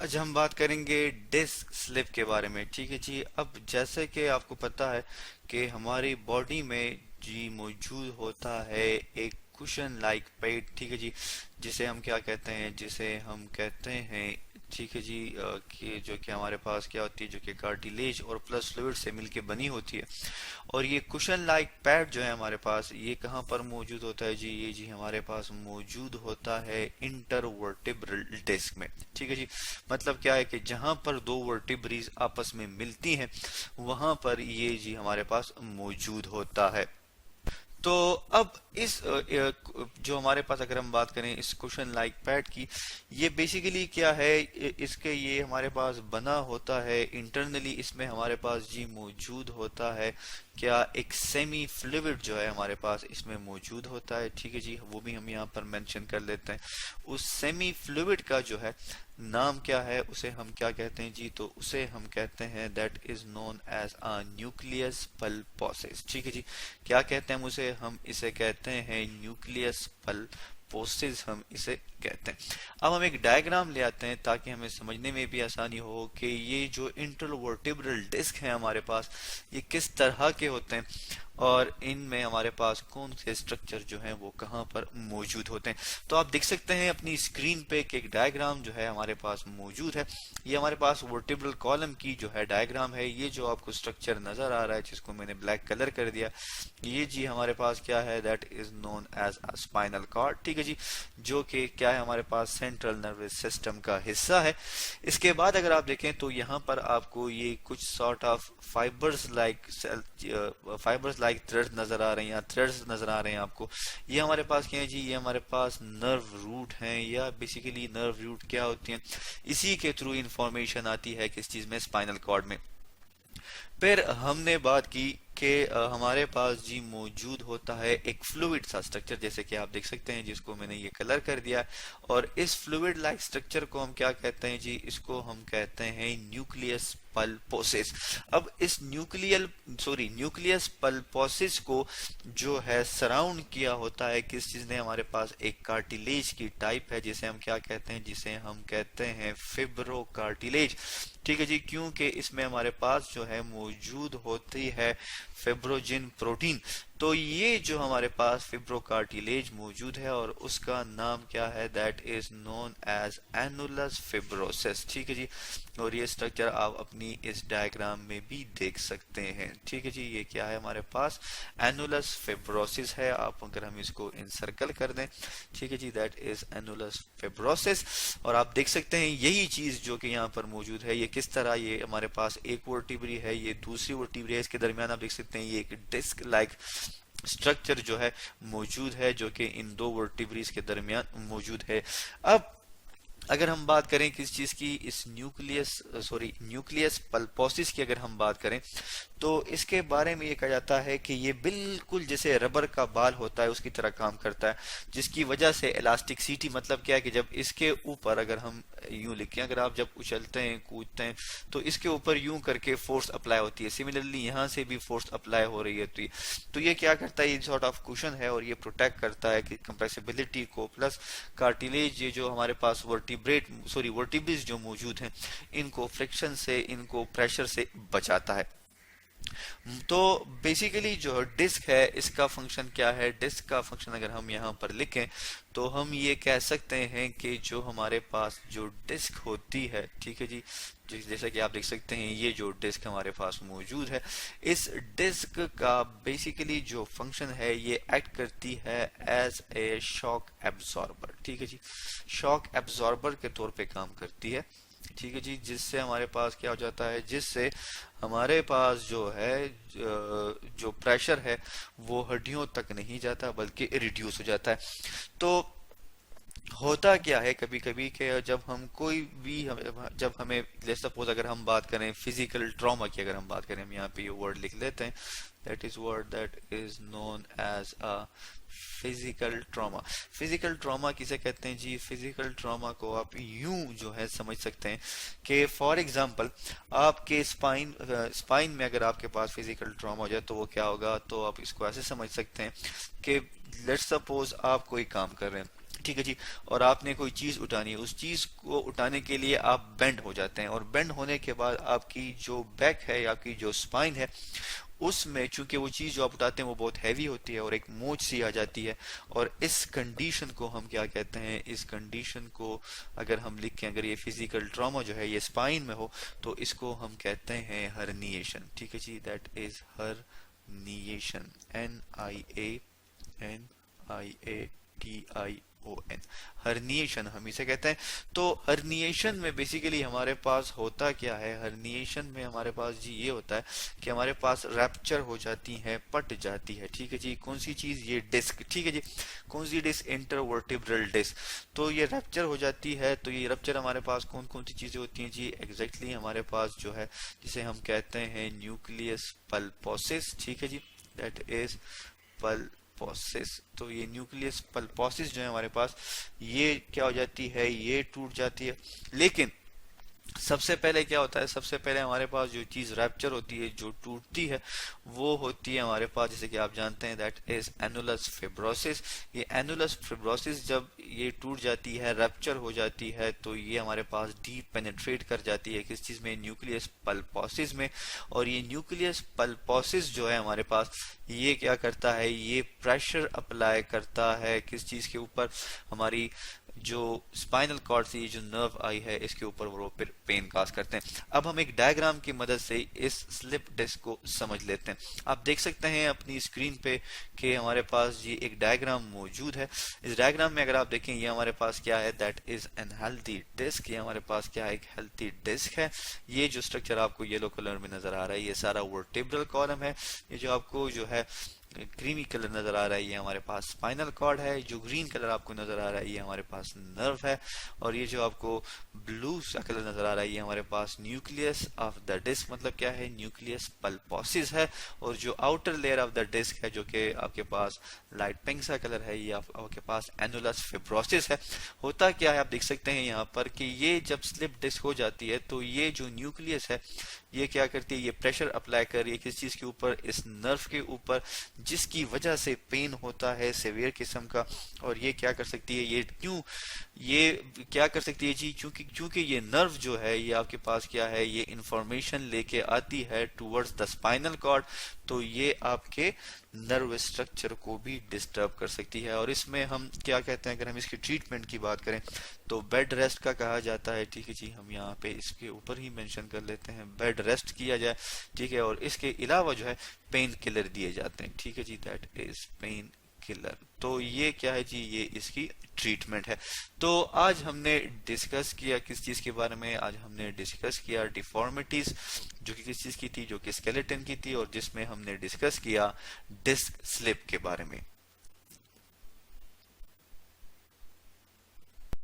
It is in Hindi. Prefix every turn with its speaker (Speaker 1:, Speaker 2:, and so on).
Speaker 1: आज हम बात करेंगे डिस्क स्लिप के बारे में। ठीक है जी। अब जैसे कि आपको पता है कि हमारी बॉडी में जी मौजूद होता है एक कुशन लाइक पेड। ठीक है जी। जिसे हम क्या कहते हैं, जिसे हम कहते हैं, ठीक है जी, कि जो कि हमारे पास क्या होती है, जो कि कार्टिलेज और प्लस फ्लूइड से मिलके बनी होती है। और ये कुशन लाइक पैड जो है हमारे पास, ये कहाँ पर मौजूद होता है जी? ये जी हमारे पास मौजूद होता है इंटरवर्टिब्रल डिस्क में। ठीक है जी। मतलब क्या है कि जहां पर दो वर्टिब्रीज आपस में मिलती हैं वहां पर ये जी हमारे पास मौजूद होता है। तो अब इस जो हमारे पास अगर हम बात करें इस कुशन लाइक पैड की, ये बेसिकली क्या है, इसके ये हमारे पास बना होता है इंटरनली। इसमें हमारे पास जी मौजूद होता है क्या, एक सेमी फ्लूइड जो है हमारे पास इसमें मौजूद होता है। ठीक है जी, वो भी हम यहाँ पर मेंशन कर लेते हैं। उस सेमी फ्लूइड का जो है नाम क्या है, उसे हम क्या कहते हैं जी? तो उसे हम कहते हैं that is known as a nucleus pulposus. ठीक है जी। क्या कहते हैं हम उसे? हम इसे कहते हैं न्यूक्लियस पल्पोसिस, हम इसे कहते हैं। अब हम एक डायग्राम ले आते हैं ताकि हमें समझने में भी आसानी हो कि ये जो इंटरवर्टिब्रल डिस्क है हमारे पास, ये किस तरह के होते हैं और इनमें हमारे पास कौन से स्ट्रक्चर जो हैं वो कहाँ पर मौजूद होते हैं। तो आप देख सकते हैं अपनी स्क्रीन पे कि एक डायग्राम जो है हमारे पास मौजूद है। ये हमारे पास वर्टिब्रल कॉलम की जो है डायग्राम है। ये जो आपको स्ट्रक्चर नजर आ रहा है जिसको मैंने ब्लैक कलर कर दिया, ये जी हमारे पास क्या है, that is known as a spinal cord. ठीक है जी। जो कि क्या है, हमारे पास सेंट्रल नर्वस सिस्टम का हिस्सा है। इसके बाद अगर आप देखें तो यहाँ पर आपको ये कुछ sort of fibres like threads नजर आ रहे हैं, या थ्रेड्स नजर आ रहे हैं आपको। ये हमारे पास क्या है जी? ये हमारे पास नर्व रूट हैं, या बेसिकली नर्व रूट क्या होती हैं, इसी के थ्रू इंफॉर्मेशन आती है किस चीज में, स्पाइनल कॉर्ड में। फिर हमने बात की कि हमारे पास जी मौजूद होता है एक फ्लूइड सा स्ट्रक्चर, जैसे कि आप देख सकते हैं जिसको मैंने ये कलर कर दिया। और इस फ्लूइड लाइक स्ट्रक्चर को हम क्या कहते हैं जी? इसको हम कहते हैं न्यूक्लियस पल्पोसिस। अब इस न्यूक्लियस पल्पोसिस को जो है सराउंड किया होता है किस चीज ने? हमारे पास एक कार्टिलेज की टाइप है जिसे हम क्या कहते हैं? जिसे हम कहते हैं फिब्रो कार्टिलेज। ठीक है जी। क्योंकि इसमें हमारे पास जो है मौजूद होती है फिब्रोजिन प्रोटीन। तो ये जो हमारे पास फिब्रोकार्टिलेज मौजूद है और उसका नाम क्या है, that is known as annulus fibrosus. ठीक है जी। और ये स्ट्रक्चर आप अपनी इस डायग्राम में भी देख सकते हैं। ठीक है जी। ये क्या है हमारे पास? एनुलस फिब्रोसिस है। आप अगर हम इसको इनसर्कल कर दें, ठीक है जी, दैट इज एनुलस फिब्रोसिस। और आप देख सकते हैं यही चीज जो कि यहाँ पर मौजूद है, ये किस तरह, ये हमारे पास एक वर्टिब्री है, ये दूसरी वर्टिब्री है, इसके दरमियान आप देख सकते हैं ये एक डिस्क लाइक स्ट्रक्चर जो है मौजूद है, जो कि इन दो वर्टिब्रीज के दरमियान मौजूद है। अब अगर हम बात करें किस चीज की, इस न्यूक्लियस पल्पोसिस की अगर हम बात करें तो इसके बारे में ये कहा जाता है कि ये बिल्कुल जैसे रबर का बाल होता है उसकी तरह काम करता है, जिसकी वजह से इलास्टिसिटी, मतलब क्या है कि जब इसके ऊपर अगर हम यूं लिखें, अगर आप जब उछलते हैं कूदते हैं तो इसके ऊपर यूं करके फोर्स अप्लाई होती है, सिमिलरली यहाँ से भी फोर्स अप्लाई हो रही है। तो ये क्या करता है, ये सॉर्ट ऑफ कुशन है और ये प्रोटेक्ट करता है कि कंप्रेसिबिलिटी को, प्लस कार्टिलेज, ये जो हमारे पास वर्टिब्रिज जो मौजूद हैं, इनको फ्रिक्शन से, इनको प्रेशर से बचाता है। तो बेसिकली जो डिस्क है इसका फंक्शन क्या है? डिस्क का फंक्शन अगर हम यहाँ पर लिखें तो हम ये कह सकते हैं कि जो हमारे पास जो डिस्क होती है, ठीक है जी, जैसा कि आप देख सकते हैं ये जो डिस्क हमारे पास मौजूद है, इस डिस्क का बेसिकली जो फंक्शन है ये एक्ट करती है एज ए शॉक एब्जॉर्बर। ठीक है जी, शॉक एब्जॉर्बर के तौर पे काम करती है। ठीक है जी, जिससे हमारे पास क्या हो जाता है, जिससे हमारे पास जो है जो प्रेशर है वो हड्डियों तक नहीं जाता बल्कि रिड्यूस हो जाता है। तो होता क्या है कभी कभी कि जब हमें लेट्स सपोज अगर हम बात करें फिजिकल ट्रॉमा की, अगर हम बात करें, हम यहाँ पे ये वर्ड लिख लेते हैं, that is word that is known as a physical trauma. Physical trauma किसे कहते हैं जी? फिजिकल ट्रॉमा को आप यूं जो है समझ सकते हैं कि फॉर एग्जांपल आपके स्पाइन में अगर आपके पास फिजिकल ट्रॉमा हो जाए तो वो क्या होगा, तो आप इसको ऐसे समझ सकते हैं कि लेट्स सपोज आप कोई काम कर रहे हैं, ठीक है जी। और आपने कोई चीज उठानी है, उस चीज को उठाने के लिए आप बेंड हो जाते हैं, और बेंड होने के बाद आपकी जो बैक है या आपकी जो स्पाइन है उसमें चूंकि वो चीज जो आप उठाते हैं वो बहुत हैवी होती है और एक मोच सी आ जाती है। और इस कंडीशन को हम क्या कहते हैं, इस कंडीशन को अगर हम लिखें, अगर ये फिजिकल ट्रॉमा जो है ये स्पाइन में हो तो इसको हम कहते हैं हर्निएशन। ठीक है जी, that is herniation, NIANIATION, herniation हम इसे कहते हैं। तो हर्निएशन में बेसिकली हमारे पास होता क्या है, हर्निएशन में हमारे पास जी ये होता है कि हमारे पास रैप्चर हो जाती है, पट जाती है। ठीक है जी, कौन सी चीज, ये डिस्क। ठीक है जी, कौन सी डिस्क, इंटरवर्टिब्रल डिस्क। तो ये रैप्चर हो जाती है। तो ये रैप्चर हमारे पास कौन कौन सी चीजें होती हैं जी, एग्जैक्टली हमारे पास जो है जिसे हम कहते हैं न्यूक्लियस पल्पोसिस। ठीक है जी, दैट इज पल्पोसिस। तो ये न्यूक्लियस पल्पोसिस जो है हमारे पास, ये क्या हो जाती है, ये टूट जाती है। लेकिन सबसे पहले क्या होता है, सबसे पहले हमारे पास जो चीज रैप्चर होती है, जो टूटती है, वो होती है हमारे पास, जैसे कि आप जानते हैं, दैट इज एनुलस फिब्रोसिस। ये एनुलस फिब्रोसिस जब ये टूट जाती है, रैप्चर हो जाती है, तो ये हमारे पास डीप पेनेट्रेट कर जाती है किस चीज में, न्यूक्लियस पल्पोसिस में। और ये न्यूक्लियस पल्पोसिस जो है हमारे पास, ये क्या करता है, ये प्रेशर अप्लाई करता है किस चीज के ऊपर, हमारी जो स्पाइनल कॉर्ड से ये जो नर्व आई है इसके ऊपर वो फिर पेन काज करते हैं। अब हम एक डायग्राम की मदद से इस स्लिप डिस्क को समझ लेते हैं। आप देख सकते हैं अपनी स्क्रीन पे कि हमारे पास ये एक डायग्राम मौजूद है। इस डायग्राम में अगर आप देखें, ये हमारे पास क्या है, that is an healthy disc. ये हमारे पास क्या है, एक हेल्थी डिस्क है। ये जो स्ट्रक्चर आपको येलो कलर में नजर आ रहा है, ये सारा वर्टेब्रल कॉलम है। ये जो आपको जो है क्रीमी कलर नजर आ रहा है, ये हमारे पास स्पाइनल कॉर्ड है। जो ग्रीन कलर आपको नजर आ रहा है, ये हमारे पास नर्व है। और ये जो आपको ब्लू सा कलर नजर आ रहा है, ये हमारे पास न्यूक्लियस ऑफ द डिस्क, मतलब क्या है, न्यूक्लियस पल्पोसिस है। और जो outer layer of the disc है, जो कि आपके पास लाइट पिंक सा कलर है, ये आपके पास एनुलस फिब्रोसिस है। होता क्या है, आप देख सकते हैं यहाँ पर कि ये जब स्लिप डिस्क हो जाती है तो ये जो न्यूक्लियस है ये क्या करती है, ये प्रेशर अप्लाई कर रही है किस चीज के ऊपर, इस नर्व के ऊपर, जिसकी वजह से पेन होता है सेवियर किस्म का। और ये क्या कर सकती है, ये क्या कर सकती है जी, क्योंकि ये नर्व जो है ये आपके पास क्या है, ये इंफॉर्मेशन लेके आती है टुवर्ड्स द स्पाइनल कॉर्ड। तो ये आपके नर्व स्ट्रक्चर को भी डिस्टर्ब कर सकती है। और इसमें हम क्या कहते हैं, अगर हम इसकी ट्रीटमेंट की बात करें तो बेड रेस्ट का कहा जाता है। ठीक है जी, हम यहाँ पे इसके ऊपर ही मेंशन कर लेते हैं, बेड रेस्ट किया जाए। ठीक है, और इसके अलावा जो है पेन किलर दिए जाते हैं। ठीक है जी, दैट इज पेन किलर। तो ये क्या है जी, ये इसकी ट्रीटमेंट है। तो आज हमने डिस्कस किया किस चीज के बारे में, आज हमने डिस्कस किया डिफॉर्मिटीज, जो कि किस चीज की थी, जो कि स्केलेटन की थी, और जिसमें हमने डिस्कस किया डिस्क स्लिप के बारे में।